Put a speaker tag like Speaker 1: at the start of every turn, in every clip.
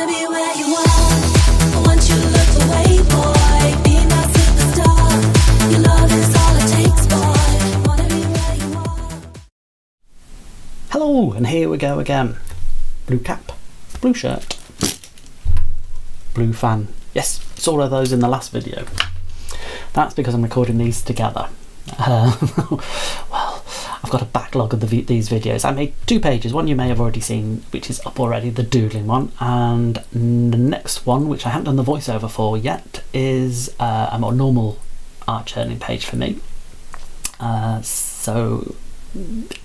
Speaker 1: Wanna be where you are. I want you to look the way, boy. Be my superstar. Your love is all it takes, boy. Wanna be where you are.
Speaker 2: Hello, and here we go again. Blue cap, blue shirt, blue fan. Yes, saw all of those in the last video. That's because I'm recording these together. Well, I've got a backlog of these videos. I made 2 pages. One you may have already seen, which is up already, the doodling one, and the next one, which I haven't done the voiceover for yet, is a more normal art journaling page for me. So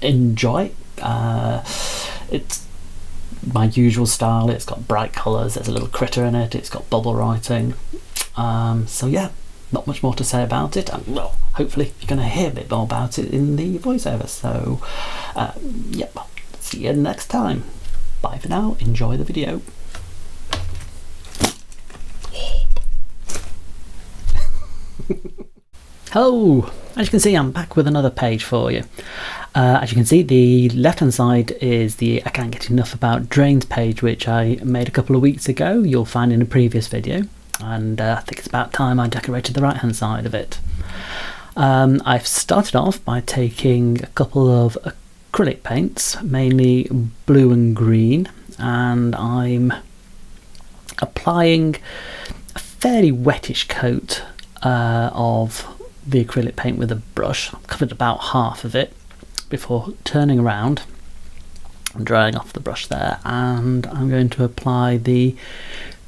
Speaker 2: enjoy. It's my usual style. It's got bright colours, there's a little critter in it, it's got bubble writing. So yeah, not much more to say about it, and well, hopefully you're going to hear a bit more about it in the voiceover. So yep, see you next time. Bye for now, enjoy the video. Hello, as you can see, I'm back with another page for you. As you can see, the left hand side is the I Can't Get Enough About Drains page, which I made a couple of weeks ago. You'll find in a previous video, and I think it's about time I decorated the right hand side of it. I've started off by taking a couple of acrylic paints, mainly blue and green, and I'm applying a fairly wettish coat of the acrylic paint with a brush. I've covered about half of it before turning around and drying off the brush there, and I'm going to apply the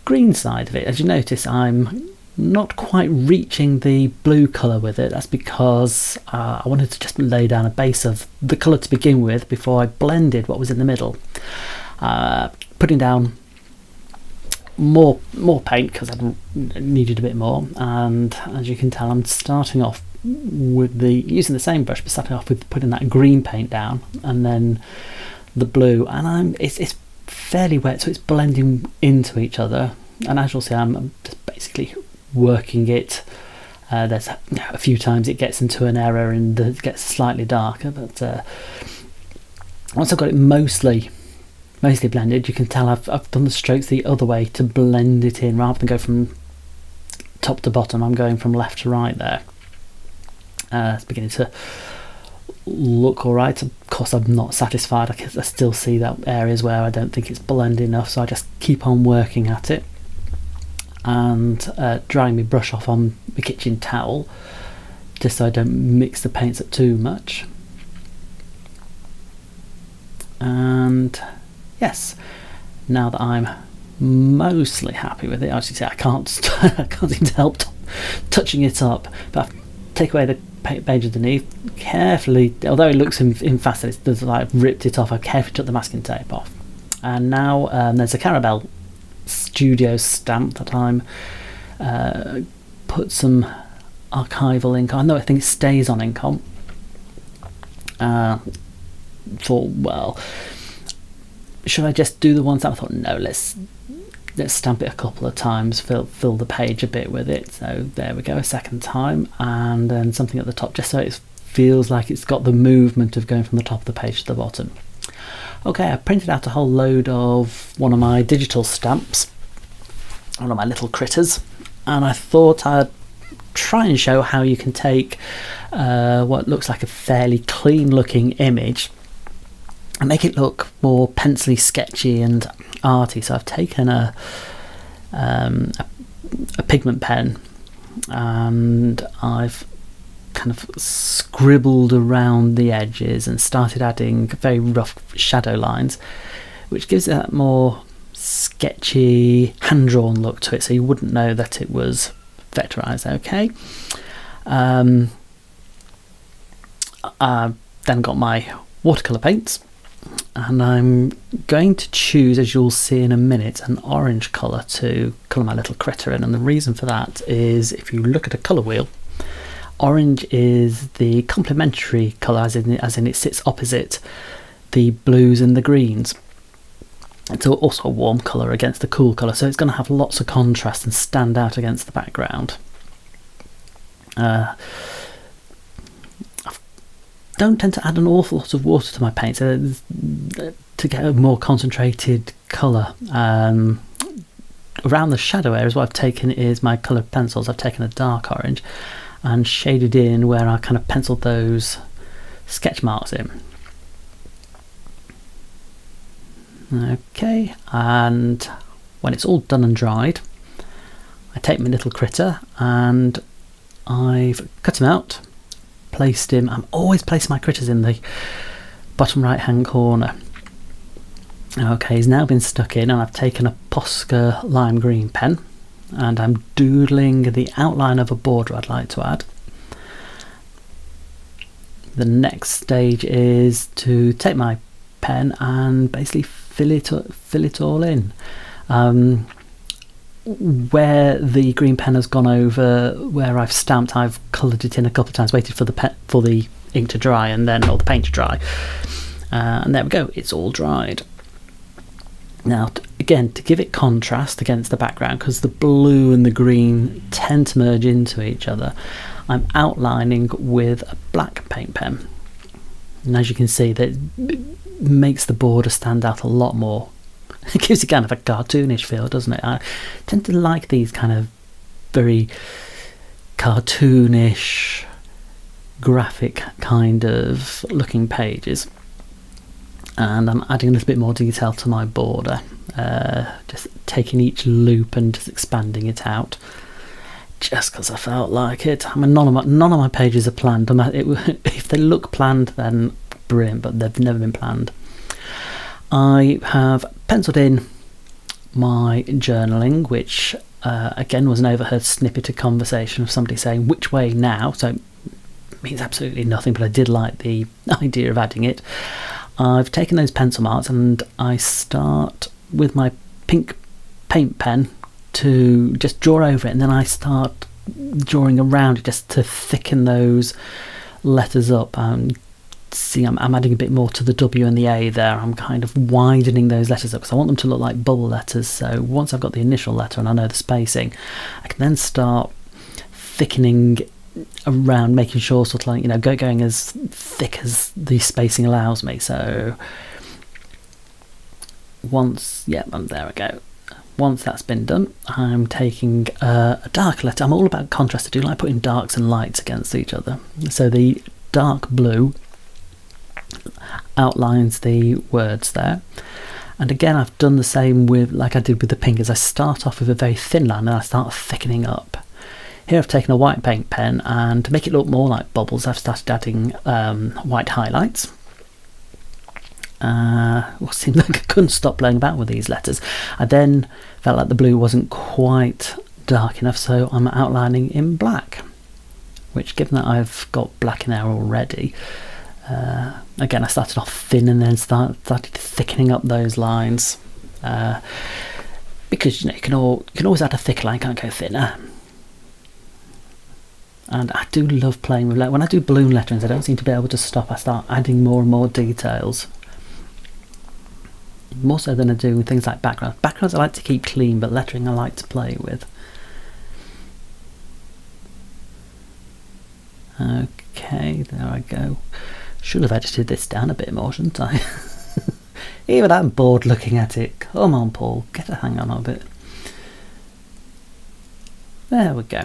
Speaker 2: green side of it. As you notice, I'm not quite reaching the blue colour with it. That's because I wanted to just lay down a base of the colour to begin with before I blended what was in the middle. Putting down more paint because I needed a bit more, and as you can tell, I'm starting off with using the same brush, but starting off with putting that green paint down and then the blue, and it's fairly wet, so it's blending into each other. And as you'll see, I'm just basically working it. There's a few times it gets into an error and it gets slightly darker, but once I've got it mostly blended, you can tell I've done the strokes the other way to blend it in. Rather than go from top to bottom, I'm going from left to right there. It's beginning to look alright. Of course, I'm not satisfied. I still see that areas where I don't think it's blended enough, so I just keep on working at it and drying my brush off on the kitchen towel, just so I don't mix the paints up too much. And yes, now that I'm mostly happy with it, as you see, I can't seem to help touching it up, but I take away the page underneath carefully. Although it looks in fast, it's like ripped it off, I carefully took the masking tape off. And now there's a Caramel Studio stamp that I'm put some archival ink on. I think it stays on ink on. Thought, well, should I just do the ones that I thought, no, let's stamp it a couple of times, fill the page a bit with it. So there we go, a second time, and then something at the top just so it feels like it's got the movement of going from the top of the page to the bottom. Okay, I printed out a whole load of one of my digital stamps, one of my little critters, and I thought I'd try and show how you can take what looks like a fairly clean looking image and make it look more pencily, sketchy and arty. So I've taken a pigment pen and I've kind of scribbled around the edges and started adding very rough shadow lines, which gives it that more sketchy, hand-drawn look to it, so you wouldn't know that it was vectorized. Okay. I've then got my watercolor paints, and I'm going to choose, as you'll see in a minute, an orange colour to colour my little critter in. And the reason for that is, if you look at a colour wheel, orange is the complementary colour, as in it sits opposite the blues and the greens. It's also a warm colour against the cool colour, so it's going to have lots of contrast and stand out against the background. I don't tend to add an awful lot of water to my paints to get a more concentrated colour. around the shadow areas, what I've taken is my coloured pencils. I've taken a dark orange and shaded in where I kind of penciled those sketch marks in. Okay, and when it's all done and dried, I take my little critter and I've cut him out, placed him. I'm always placing my critters in the bottom right hand corner. Okay, he's now been stuck in, and I've taken a Posca lime green pen and I'm doodling the outline of a border I'd like to add. The next stage is to take my pen and basically fill it all in. Where the green pen has gone over, where I've stamped, I've coloured it in a couple of times, waited for the ink to dry or the paint to dry, and there we go, it's all dried. Now again, to give it contrast against the background, because the blue and the green tend to merge into each other, I'm outlining with a black paint pen, and as you can see, that makes the border stand out a lot more. It gives it kind of a cartoonish feel, doesn't it? I tend to like these kind of very cartoonish, graphic kind of looking pages. And I'm adding a little bit more detail to my border, just taking each loop and just expanding it out, just because I felt like it. I mean, none of my pages are planned. If they look planned, then brilliant, but they've never been planned. I have penciled in my journaling, which again was an overheard snippet of conversation of somebody saying, "Which way now?" So it means absolutely nothing, but I did like the idea of adding it. I've taken those pencil marks and I start with my pink paint pen to just draw over it, and then I start drawing around it just to thicken those letters up. See, I'm adding a bit more to the W and the A there. I'm kind of widening those letters up because I want them to look like bubble letters. So once I've got the initial letter and I know the spacing, I can then start thickening around, making sure sort of like, going as thick as the spacing allows me. So there we go. Once that's been done, I'm taking a dark letter. I'm all about contrast. I do like putting darks and lights against each other. So the dark blue outlines the words there, and again I've done the same with, like I did with the pink, as I start off with a very thin line and I start thickening up. Here I've taken a white paint pen, and to make it look more like bubbles, I've started adding white highlights. It seemed like I couldn't stop playing about with these letters. I then felt like the blue wasn't quite dark enough, so I'm outlining in black, which, given that I've got black in there already, again, I started off thin and then started thickening up those lines, because you can always add a thick line, can't go thinner. And I do love playing with when I do balloon letterings. I don't seem to be able to stop. I start adding more and more details, more so than I do with things like backgrounds. Backgrounds I like to keep clean, but lettering I like to play with. Okay, there I go. Should have edited this down a bit more, shouldn't I? Even I'm bored looking at it. Come on, Paul, get a hang on of it. There we go.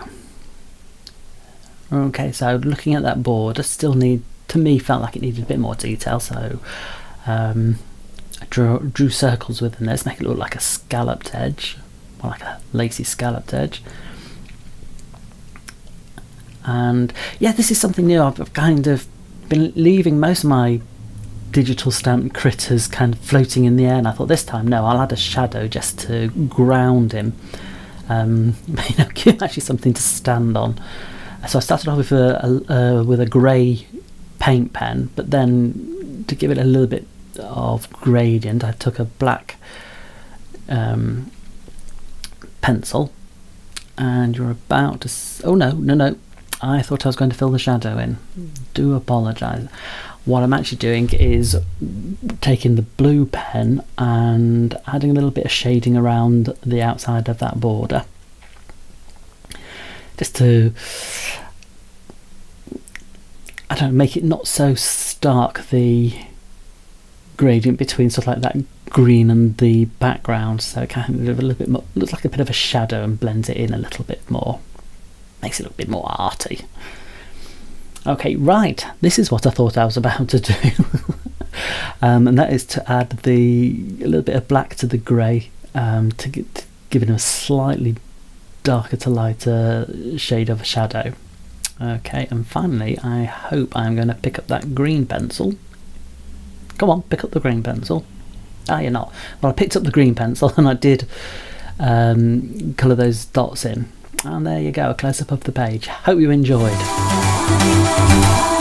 Speaker 2: Okay, so looking at that border, felt like it needed a bit more detail, so I drew circles within this, make it look like a scalloped edge, or like a lacy scalloped edge. And yeah, this is something new. I've kind of been leaving most of my digital stamp critters kind of floating in the air, and I thought this time, no, I'll add a shadow just to ground him. Give him actually something to stand on. So I started off with a grey paint pen, but then to give it a little bit of gradient, I took a black pencil, and you're about to... Oh no, I thought I was going to fill the shadow in. Do apologise. What I'm actually doing is taking the blue pen and adding a little bit of shading around the outside of that border, just to, make it not so stark, the gradient between sort of like that green and the background, so it kind of a little bit more, looks like a bit of a shadow and blends it in a little bit more. Makes it look a bit more arty. Okay, right, this is what I thought I was about to do. And that is to add a little bit of black to the grey, to give it a slightly darker to lighter shade of a shadow. Okay, and finally I hope I'm going to pick up that green pencil. Come on, pick up the green pencil. Ah, you're not. Well, I picked up the green pencil and I did colour those dots in. And there you go, a close-up of the page. Hope you enjoyed.
Speaker 1: Wanna be where you are.